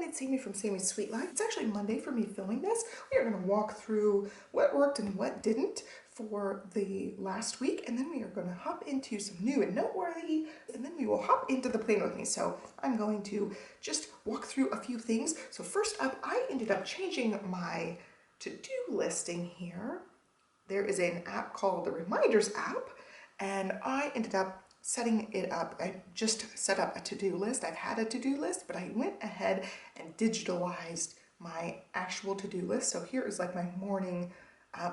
it's Sami from Sami's Sweet Life. It's actually Monday for me filming this. We are going to walk through what worked and what didn't for the last week, and then we are going to hop into some new and noteworthy, and then we will hop into the plan with me. So I'm going to just walk through a few things. So first up, I ended up changing my to-do listing here. There is an app called the Reminders app, and I ended up setting it up. I just set up a to-do list. I've had a to-do list, but I went ahead and digitalized my actual to-do list. So here is like my morning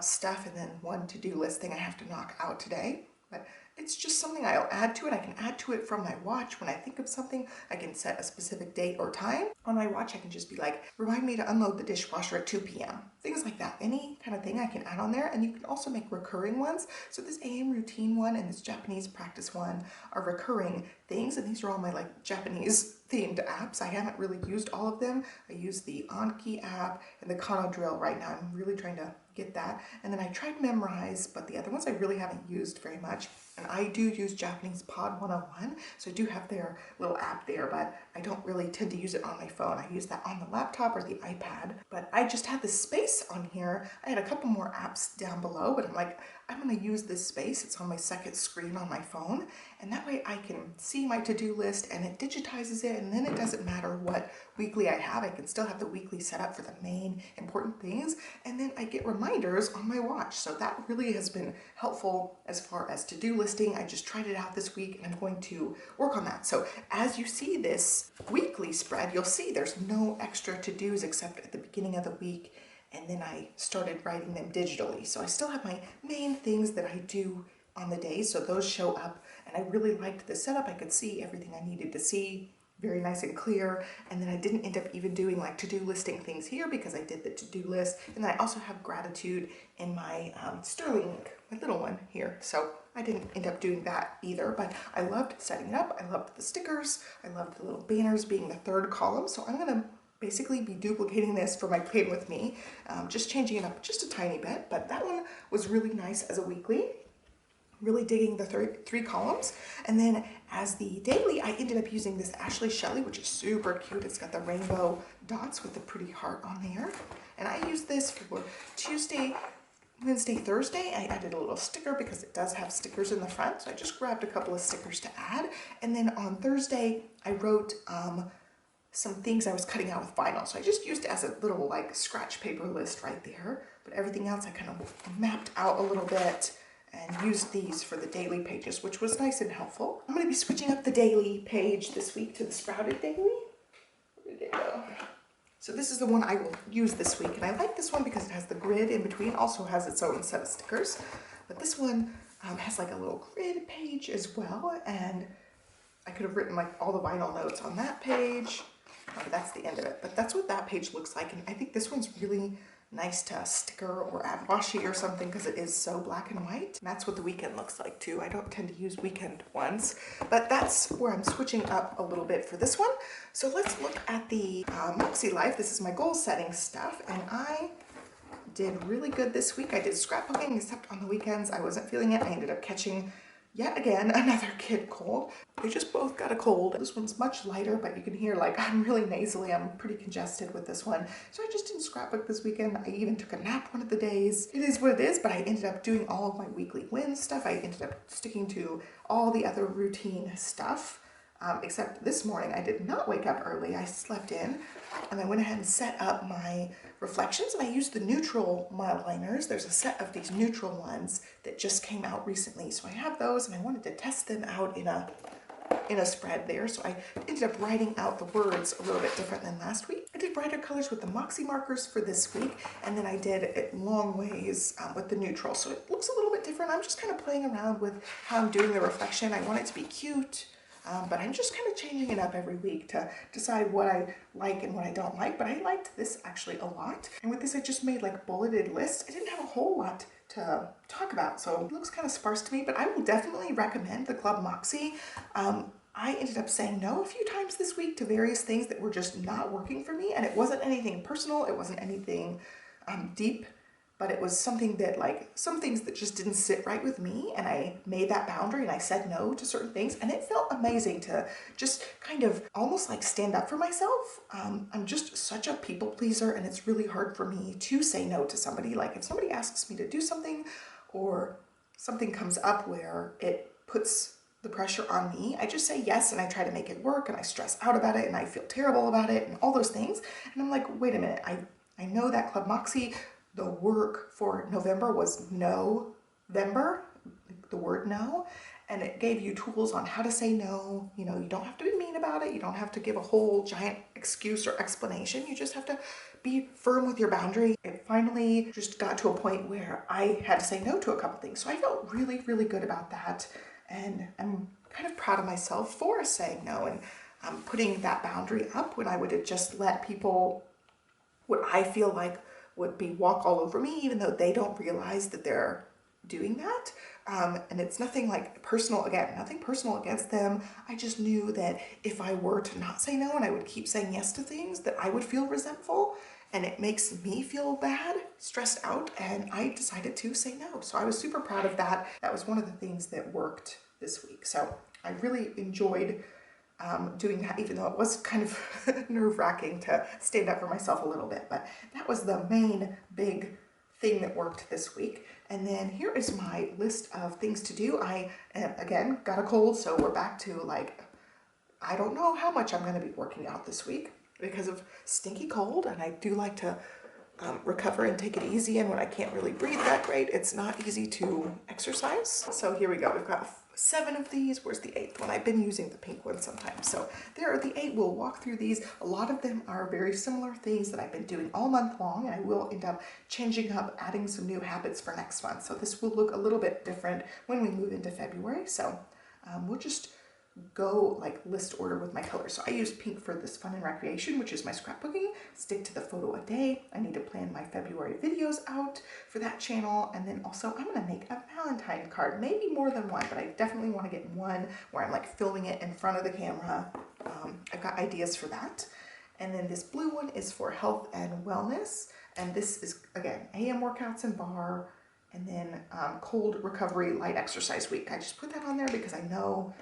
stuff, and then one to-do list thing I have to knock out today. But it's just something I'll add to it. I can add to it from my watch. When I think of something, I can set a specific date or time. On my watch, I can just be like, remind me to unload the dishwasher at 2 p.m. Things like that. Any kind of thing I can add on there. And you can also make recurring ones. So this AM routine one and this Japanese practice one are recurring things. And these are all my like Japanese themed apps. I haven't really used all of them. I use the Anki app and the Kano drill right now. I'm really trying to get that. And then I tried Memrise, but the other ones I really haven't used very much. And I do use Japanese Pod 101, so I do have their little app there, but I don't really tend to use it on my phone. I use that on the laptop or the iPad, but I just had the space on here. I had a couple more apps down below, but I'm like, I'm gonna use this space. It's on my second screen on my phone, and that way I can see my to-do list and it digitizes it, and then it doesn't matter what weekly I have. I can still have the weekly set up for the main important things, and then I get reminders on my watch. So that really has been helpful as far as to-do listing. I just tried it out this week, and I'm going to work on that. So as you see this weekly spread, you'll see there's no extra to-dos except at the beginning of the week, and then I started writing them digitally. So I still have my main things that I do on the day, so those show up, and I really liked the setup. I could see everything I needed to see, very nice and clear. And then I didn't end up even doing like to-do listing things here because I did the to-do list. And then I also have gratitude in my Sterling, my little one here. So I didn't end up doing that either, but I loved setting it up. I loved the stickers. I loved the little banners being the third column. So I'm gonna basically be duplicating this for my plan with me, just changing it up just a tiny bit, but that one was really nice as a weekly. Really digging the three columns. And then as the daily, I ended up using this Shelly, which is super cute. It's got the rainbow dots with the pretty heart on there. And I used this for Tuesday, Wednesday, Thursday. I added a little sticker because it does have stickers in the front. So I just grabbed a couple of stickers to add. And then on Thursday, I wrote some things I was cutting out with vinyl. So I just used it as a little like scratch paper list right there. But everything else I kind of mapped out a little bit and used these for the daily pages, which was nice and helpful. I'm gonna be switching up the daily page this week to the Sprouted Daily. Where did it go? So this is the one I will use this week, and I like this one because it has the grid in between, also has its own set of stickers. But this one has like a little grid page as well, and I could have written like all the vinyl notes on that page. That's the end of it, but that's what that page looks like, and I think this one's really nice to sticker or add washi or something because it is so black and white. And that's what the weekend looks like too. I don't tend to use weekend ones, but that's where I'm switching up a little bit for this one. So let's look at the Makselife. This is my goal setting stuff, and I did really good this week. I did scrapbooking, except on the weekends I wasn't feeling it. I ended up catching yet again another kid cold. They just both got a cold. This one's much lighter, but you can hear like I'm really nasally. I'm pretty congested with this one. So I just didn't scrapbook this weekend. I even took a nap one of the days. It is what it is, but I ended up doing all of my weekly wins stuff. I ended up sticking to all the other routine stuff. Except this morning I did not wake up early. I slept in, and I went ahead and set up my reflections, and I used the neutral mild liners. There's a set of these neutral ones that just came out recently, so I have those, and I wanted to test them out in a spread there. So I ended up writing out the words a little bit different than last week. I did brighter colors with the Moxie markers for this week, and then I did it long ways with the neutral, so it looks a little bit different. I'm just kind of playing around with how I'm doing the reflection. I want it to be cute. But I'm just kind of changing it up every week to decide what I like and what I don't like. But I liked this actually a lot. And with this, I just made like bulleted lists. I didn't have a whole lot to talk about, so it looks kind of sparse to me, but I will definitely recommend the Club Moxie. I ended up saying no a few times this week to various things that were just not working for me. And it wasn't anything personal. It wasn't anything deep. but it was something that like, some things that just didn't sit right with me, and I made that boundary and I said no to certain things, and it felt amazing to just kind of almost like stand up for myself. I'm just such a people pleaser, and it's really hard for me to say no to somebody. Like if somebody asks me to do something, or something comes up where it puts the pressure on me, I just say yes, and I try to make it work, and I stress out about it, and I feel terrible about it, and all those things. And I'm like, wait a minute, I know that Club Moxie, the work for November was no-vember, the word no, and it gave you tools on how to say no. You know, you don't have to be mean about it. You don't have to give a whole giant excuse or explanation. You just have to be firm with your boundary. It finally just got to a point where I had to say no to a couple things. So I felt really, really good about that. And I'm kind of proud of myself for saying no and putting that boundary up when I would have just let people, what I feel like would be walk all over me, even though they don't realize that they're doing that. And it's nothing like personal, again, nothing personal against them. I just knew that if I were to not say no and I would keep saying yes to things, that I would feel resentful, and it makes me feel bad, stressed out, and I decided to say no. So I was super proud of that. That was one of the things that worked this week. So I really enjoyed doing that, even though it was kind of nerve-wracking to stand up for myself a little bit. But that was the main big thing that worked this week. And then here is my list of things to do. I, again, got a cold, so we're back to like, I don't know how much I'm going to be working out this week because of stinky cold, and I do like to recover and take it easy, and when I can't really breathe that great, it's not easy to exercise. So here we go. We've got 7 of these. Where's the 8th one? I've been using the pink one sometimes. So there are the 8. We'll walk through these. A lot of them are very similar things that I've been doing all month long, and I will end up changing up, adding some new habits for next month. So this will look a little bit different when we move into February. So we'll just go like list order with my colors. So I use pink for this fun and recreation, which is my scrapbooking. Stick to the photo a day. I need to plan my February videos out for that channel. And then also I'm going to make a Valentine card, maybe more than one, but I definitely want to get one where I'm like filming it in front of the camera. I've got ideas for that. And then this blue one is for health and wellness. And this is, again, AM workouts and bar, and then cold recovery light exercise week. I just put that on there because I know,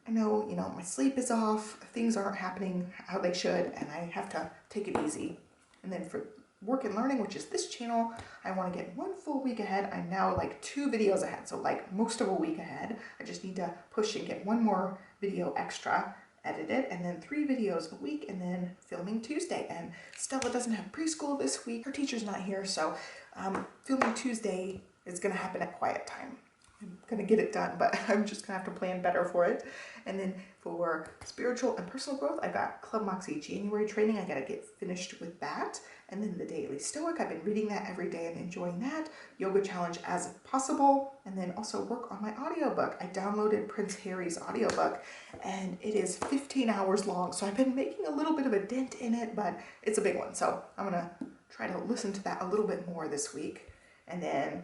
you know, my sleep is off, things aren't happening how they should, and I have to take it easy. And then for work and learning, which is this channel, I want to get 1 full week ahead. I'm now like 2 videos ahead, so like most of a week ahead. I just need to push and get 1 more video extra edited, and then 3 videos a week, and then filming Tuesday. And Stella doesn't have preschool this week. Her teacher's not here, so filming Tuesday is going to happen at quiet time. I'm going to get it done, but I'm just going to have to plan better for it. And then for spiritual and personal growth, I got Club Moxie January training. I got to get finished with that. And then the Daily Stoic, I've been reading that every day and enjoying that. Yoga challenge as possible. And then also work on my audiobook. I downloaded Prince Harry's audiobook, and it is 15 hours long. So I've been making a little bit of a dent in it, but it's a big one. So I'm going to try to listen to that a little bit more this week. And then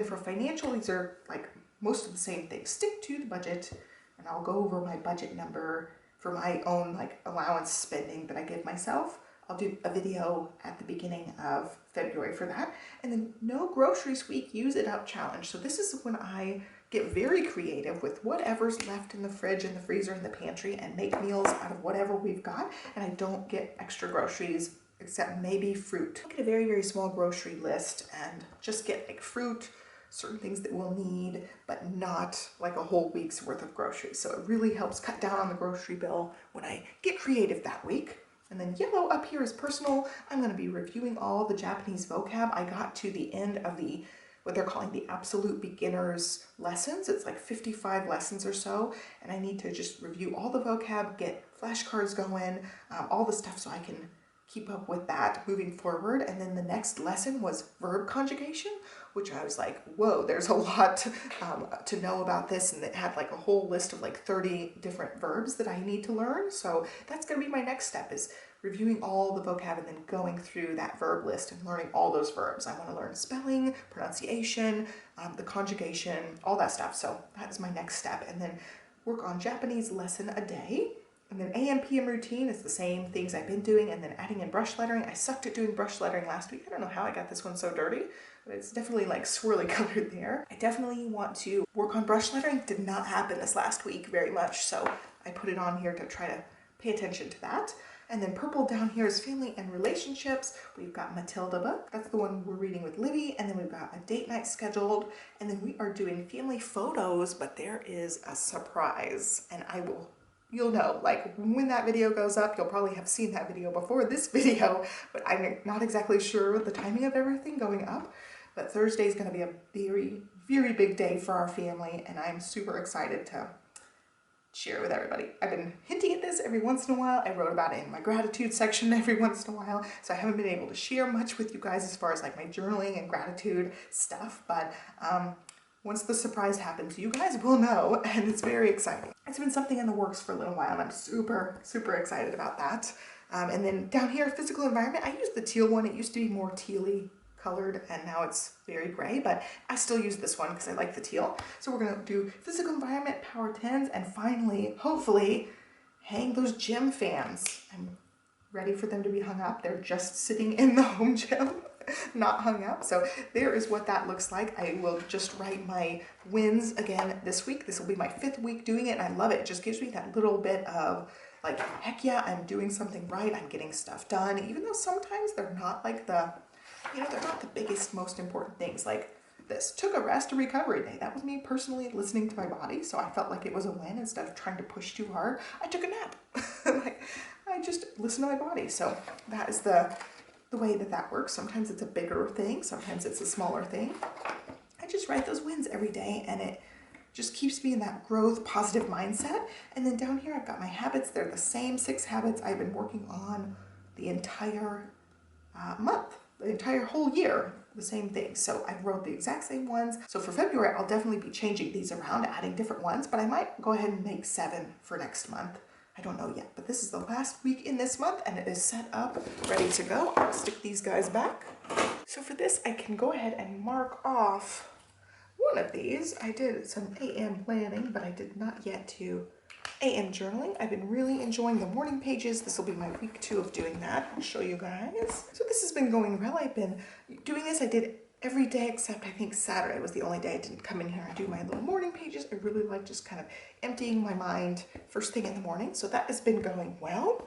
for financial, these are like most of the same things. Stick to the budget, and I'll go over my budget number for my own like allowance spending that I give myself. I'll do a video at the beginning of February for that. And then no groceries week, use it up challenge. So this is when I get very creative with whatever's left in the fridge and the freezer and the pantry, and make meals out of whatever we've got. And I don't get extra groceries except maybe fruit. I get a very, very small grocery list and just get like fruit, certain things that we'll need, but not like a whole week's worth of groceries. So it really helps cut down on the grocery bill when I get creative that week. And then yellow up here is personal. I'm going to be reviewing all the Japanese vocab. I got to the end of the, what they're calling the absolute beginners lessons. It's like 55 lessons or so. And I need to just review all the vocab, get flashcards going, all the stuff so I can keep up with that moving forward. And then the next lesson was verb conjugation, which I was like, whoa, there's a lot to know about this. And it had like a whole list of like 30 different verbs that I need to learn. So that's going to be my next step, is reviewing all the vocab and then going through that verb list and learning all those verbs. I want to learn spelling, pronunciation, the conjugation, all that stuff. So that is my next step. And then work on Japanese lesson a day. And then AM, PM routine is the same things I've been doing, and then adding in brush lettering. I sucked at doing brush lettering last week. I don't know how I got this one so dirty, but it's definitely like swirly colored there. I definitely want to work on brush lettering. Did not happen this last week very much, so I put it on here to try to pay attention to that. And then purple down here is family and relationships. We've got Matilda book. That's the one we're reading with Livy. And then we've got a date night scheduled. And then we are doing family photos, but there is a surprise. And you'll know, like when that video goes up, you'll probably have seen that video before this video, but I'm not exactly sure the timing of everything going up. But Thursday is going to be a very, very big day for our family. And I'm super excited to share with everybody. I've been hinting at this every once in a while. I wrote about it in my gratitude section every once in a while, so I haven't been able to share much with you guys as far as like my journaling and gratitude stuff, but once the surprise happens, you guys will know, and it's very exciting. It's been something in the works for a little while, and I'm super, super excited about that. And then down here, physical environment, I used the teal one. It used to be more tealy colored, and now it's very gray, but I still use this one because I like the teal. So we're going to do physical environment, power tens, and finally, hopefully, hang those gym fans. I'm ready for them to be hung up. They're just sitting in the home gym, not hung up. So there is what that looks like. I will just write my wins again this week. This will be my 5th week doing it, and I love it. It just gives me that little bit of like, heck yeah, I'm doing something right. I'm getting stuff done, even though sometimes they're not like they're not the biggest, most important things. Like this, took a rest and recovery day. That was me personally listening to my body, so I felt like it was a win instead of trying to push too hard. I took a nap. I just listened to my body. So that is the way that works. Sometimes it's a bigger thing, sometimes it's a smaller thing. I just write those wins every day, and it just keeps me in that growth, positive mindset. And then down here, I've got my habits. They're the same 6 habits I've been working on the entire month. The entire whole year, the same thing. So I wrote the exact same ones. So for February, I'll definitely be changing these around, adding different ones, but I might go ahead and make 7 for next month. I don't know yet, but this is the last week in this month, and it is set up, ready to go. I'll stick these guys back. So for this, I can go ahead and mark off one of these. I did some AM planning, but I did not yet do AM journaling. I've been really enjoying the morning pages. This will be my week 2 of doing that. I'll show you guys. So this has been going well. I've been doing this. I did every day except I think Saturday was the only day I didn't come in here and do my little morning pages. I really like just kind of emptying my mind first thing in the morning. So that has been going well.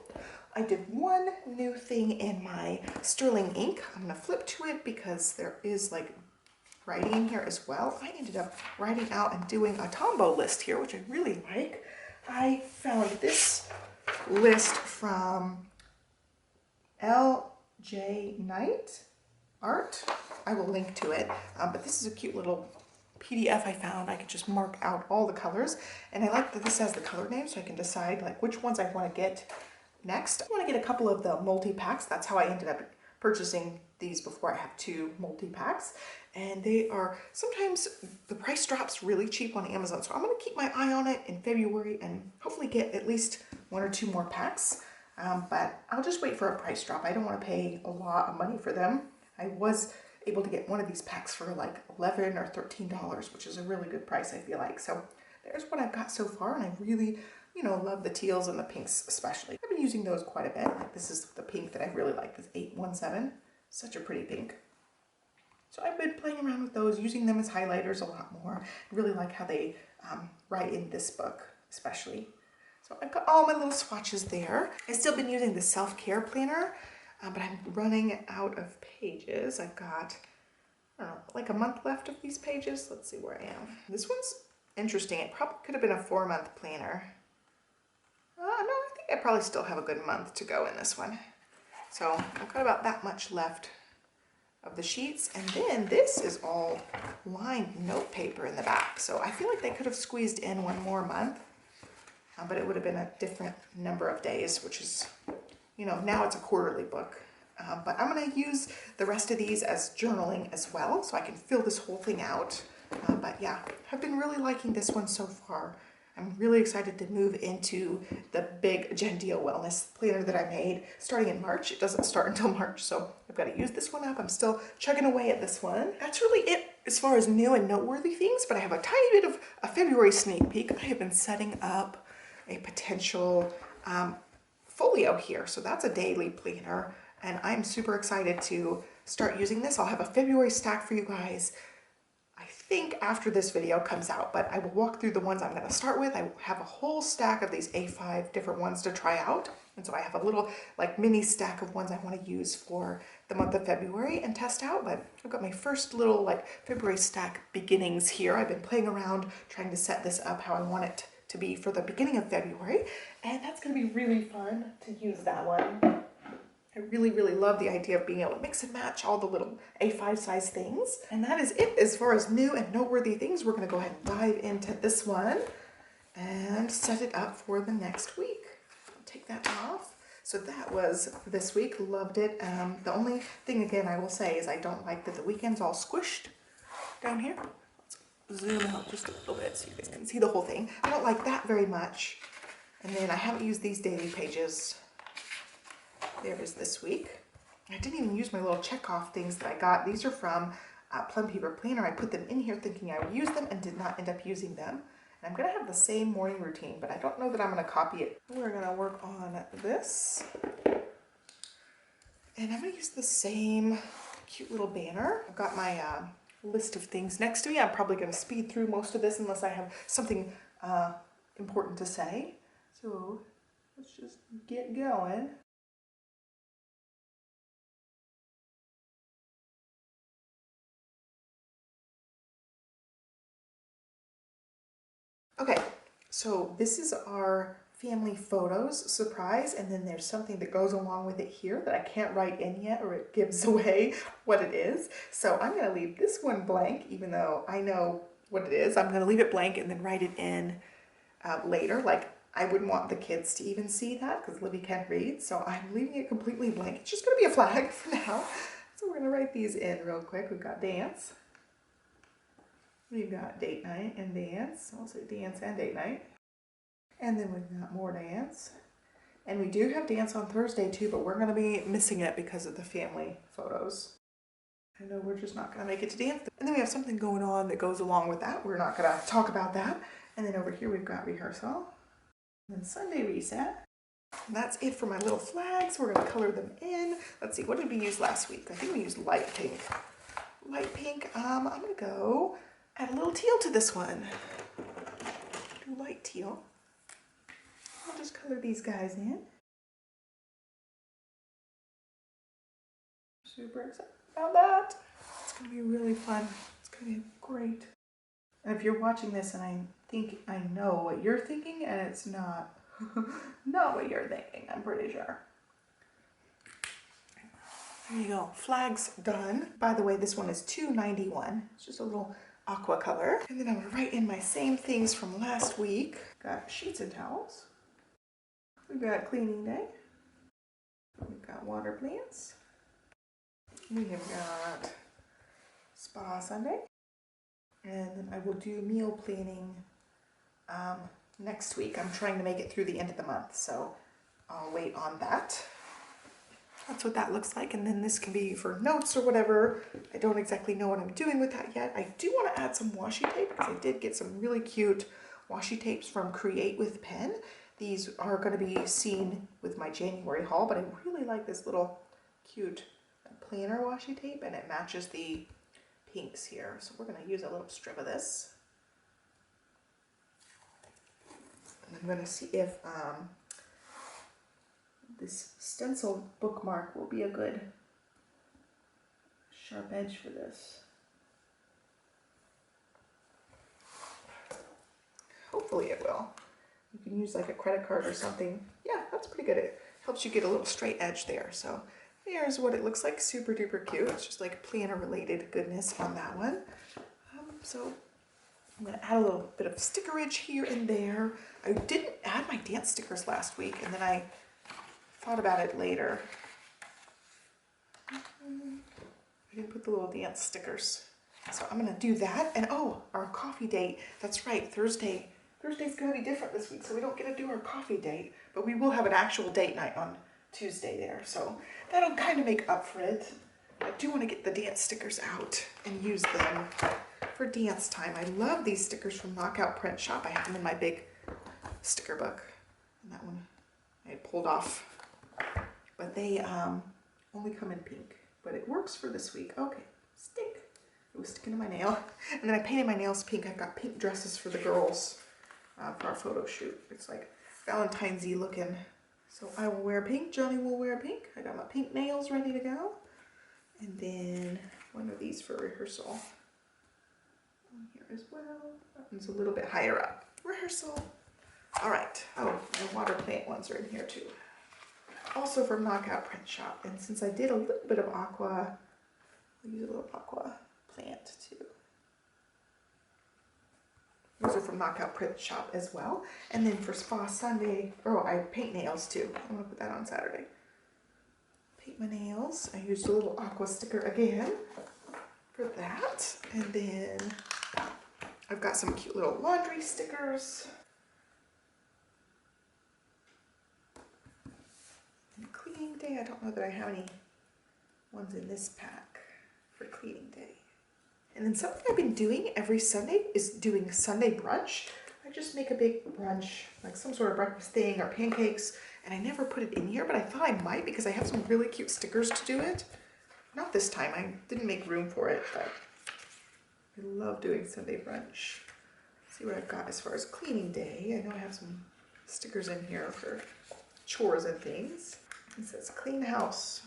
I did one new thing in my sterling ink. I'm going to flip to it because there is like writing in here as well. I ended up writing out and doing a Tombow list here, which I really like. I found this list from LJ Knight Art. I will link to it, but this is a cute little PDF I found. I could just mark out all the colors, and I like that this has the color names, so I can decide like which ones I want to get next. I want to get a couple of the multi-packs. That's how I ended up purchasing these before. I have 2 multi-packs, and they are, sometimes the price drops really cheap on Amazon, so I'm going to keep my eye on it in February and hopefully get at least 1 or 2 more packs, but I'll just wait for a price drop. I don't want to pay a lot of money for them. I was able to get one of these packs for like $11 or $13, which is a really good price, I feel like. So there's what I've got so far, and I really, love the teals and the pinks especially. I've been using those quite a bit. Like this is the pink that I really like, this 817. Such a pretty pink. So I've been playing around with those, using them as highlighters a lot more. I really like how they write in this book, especially. So I've got all my little swatches there. I've still been using the self-care planner, but I'm running out of pages. I've got, I don't know, like a month left of these pages. Let's see where I am. This one's interesting. It probably could have been a 4-month planner. No, I think I probably still have a good month to go in this one. So I've got about that much left of the sheets, and then this is all lined note paper in the back. So I feel like they could have squeezed in 1 more month, but it would have been a different number of days, which is, now it's a quarterly book. But I'm going to use the rest of these as journaling as well, so I can fill this whole thing out. But yeah, I've been really liking this one so far. I'm really excited to move into the big Agendio wellness planner that I made starting in March. It doesn't start until March, so I've got to use this one up. I'm still chugging away at this one. That's really it as far as new and noteworthy things, but I have a tiny bit of a February sneak peek. I have been setting up a potential folio here, so that's a daily planner, and I'm super excited to start using this. I'll have a February stack for you guys, I think after this video comes out, but I will walk through the ones I'm going to start with. I have a whole stack of these A5 different ones to try out. And so I have a little like mini stack of ones I want to use for the month of February and test out. But I've got my first little like February stack beginnings here. I've been playing around trying to set this up how I want it to be for the beginning of February. And that's going to be really fun to use that one. I really, really love the idea of being able to mix and match all the little A5 size things. And that is it as far as new and noteworthy things. We're going to go ahead and dive into this one and set it up for the next week. I'll take that off. So that was this week. Loved it. The only thing, again, I will say is I don't like that the weekend's all squished down here. Let's zoom out just a little bit so you guys can see the whole thing. I don't like that very much. And then I haven't used these daily pages. There is this week. I didn't even use my little check off things that I got. These are from Plum Paper Planner. I put them in here thinking I would use them and did not end up using them. And I'm going to have the same morning routine, but I don't know that I'm going to copy it. We're going to work on this. And I'm going to use the same cute little banner. I've got my list of things next to me. I'm probably going to speed through most of this unless I have something important to say. So let's just get going. Okay, so this is our family photos surprise, and then there's something that goes along with it here that I can't write in yet or it gives away what it is. So I'm going to leave this one blank, even though I know what it is. I'm going to leave it blank and then write it in later. Like, I wouldn't want the kids to even see that because Libby can't read, so I'm leaving it completely blank. It's just going to be a flag for now. So we're going to write these in real quick. We've got dance. We've got date night and dance. I'll say dance and date night. And then we've got more dance. And we do have dance on Thursday too, but we're going to be missing it because of the family photos. I know we're just not going to make it to dance. And then we have something going on that goes along with that. We're not going to talk about that. And then over here we've got rehearsal. And then Sunday reset. And that's it for my little flags. We're going to color them in. Let's see, what did we use last week? I think we used light pink. Light pink, I'm going to go add a little teal to this one. Do light teal. I'll just color these guys in. Super excited about that. It's going to be really fun. It's going to be great. And if you're watching this and I think I know what you're thinking and it's not, not what you're thinking, I'm pretty sure. There you go. Flags done. By the way, this one is $2.91. It's just a little aqua color. And then I'm going to write in my same things from last week. Got sheets and towels. We've got cleaning day. We've got water plants. We have got spa Sunday. And then I will do meal planning next week. I'm trying to make it through the end of the month, so I'll wait on that. That's what that looks like, and then this can be for notes or whatever. I don't exactly know what I'm doing with that yet. I do want to add some washi tape because I did get some really cute washi tapes from Create with Pen. These are going to be seen with my January haul, but I really like this little cute planner washi tape, and it matches the pinks here. So we're going to use a little strip of this. And I'm going to see if this stencil bookmark will be a good sharp edge for this. Hopefully it will. You can use like a credit card or something. Yeah, that's pretty good. It helps you get a little straight edge there. So here's what it looks like. Super duper cute. It's just like planner related goodness on that one. So I'm going to add a little bit of stickerage here and there. I didn't add my dance stickers last week, and then I thought about it later. I didn't put the little dance stickers. So I'm going to do that. And oh, our coffee date. That's right, Thursday. Thursday's going to be different this week, so we don't get to do our coffee date. But we will have an actual date night on Tuesday there. So that'll kind of make up for it. I do want to get the dance stickers out and use them for dance time. I love these stickers from Knockout Print Shop. I have them in my big sticker book. And that one I pulled off. But they only come in pink. but it works for this week. Okay, stick. It was sticking to my nail. And then I painted my nails pink. I've got pink dresses for the girls for our photo shoot. It's like Valentine's-y looking. So I will wear pink. Johnny will wear pink. I got my pink nails ready to go. And then one of these for rehearsal. Here as well. That one's a little bit higher up. Rehearsal. All right. Oh, my water plant ones are in here too. Also from Knockout Print Shop. And since I did a little bit of aqua, I'll use a little aqua plant too. Those are from Knockout Print Shop as well. And then for Spa Sunday, oh, I paint nails too. I'm gonna put that on Saturday. Paint my nails. I used a little aqua sticker again for that. And then I've got some cute little laundry stickers. And cleaning day, I don't know that I have any ones in this pack for cleaning day. And then something I've been doing every Sunday is doing Sunday brunch. I just make a big brunch, like some sort of breakfast thing or pancakes, and I never put it in here, but I thought I might because I have some really cute stickers to do it. Not this time, I didn't make room for it, but I love doing Sunday brunch. Let's see what I've got as far as cleaning day. I know I have some stickers in here for chores and things. It says clean house.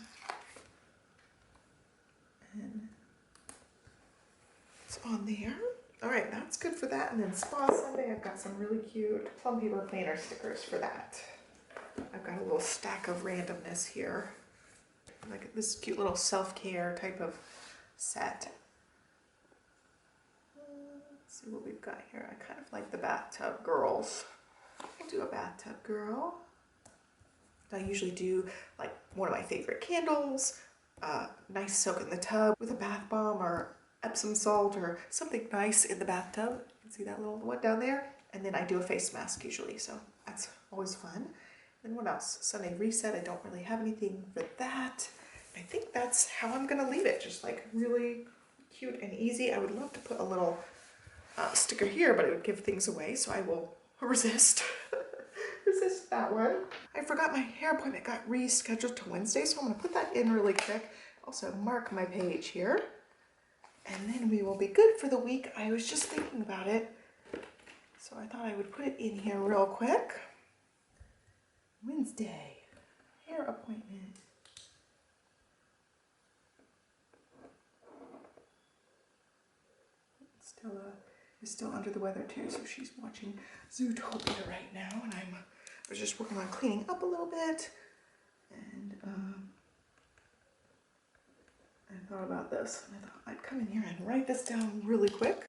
And it's on there. All right, that's good for that. And then Spa Sunday, I've got some really cute plum paper planner stickers for that. I've got a little stack of randomness here. Like this cute little self-care type of set. Let's see what we've got here. I kind of like the bathtub girls. We'll do a bathtub girl. I usually do like one of my favorite candles, nice soak in the tub with a bath bomb or Epsom salt or something nice in the bathtub. You can see that little one down there. And then I do a face mask usually, so that's always fun. And what else? Sunday reset, I don't really have anything for that. I think that's how I'm gonna leave it, just like really cute and easy. I would love to put a little sticker here, but it would give things away, so I will resist. Resist that one. I forgot my hair appointment got rescheduled to Wednesday, so I'm gonna put that in really quick. Also mark my page here. And then we will be good for the week. I was just thinking about it, so I thought I would put it in here real quick. Wednesday, hair appointment. Stella is still under the weather too, so she's watching Zootopia right now, and I was just working on cleaning up a little bit, and I thought about this, and I thought I'd come in here and write this down really quick.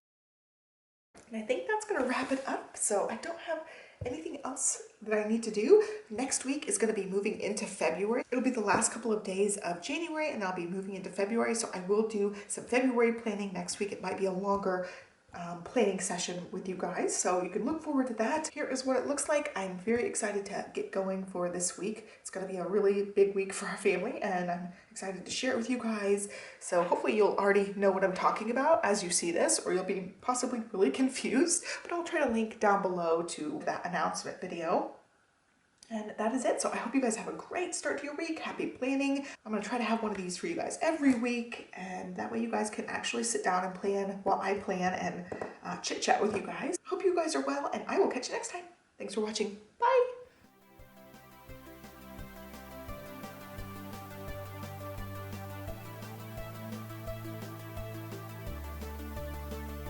And I think that's gonna wrap it up. So I don't have anything else that I need to do. Next week is gonna be moving into February. It'll be the last couple of days of January, and I'll be moving into February. So I will do some February planning next week. It might be a longer planning session with you guys, so you can look forward to that. Here is what it looks like. I'm very excited to get going for this week. It's going to be a really big week for our family, and I'm excited to share it with you guys. So hopefully you'll already know what I'm talking about as you see this, or you'll be possibly really confused, but I'll try to link down below to that announcement video. And that is it. So I hope you guys have a great start to your week. Happy planning. I'm going to try to have one of these for you guys every week. And that way you guys can actually sit down and plan while I plan and chit chat with you guys. Hope you guys are well, and I will catch you next time. Thanks for watching.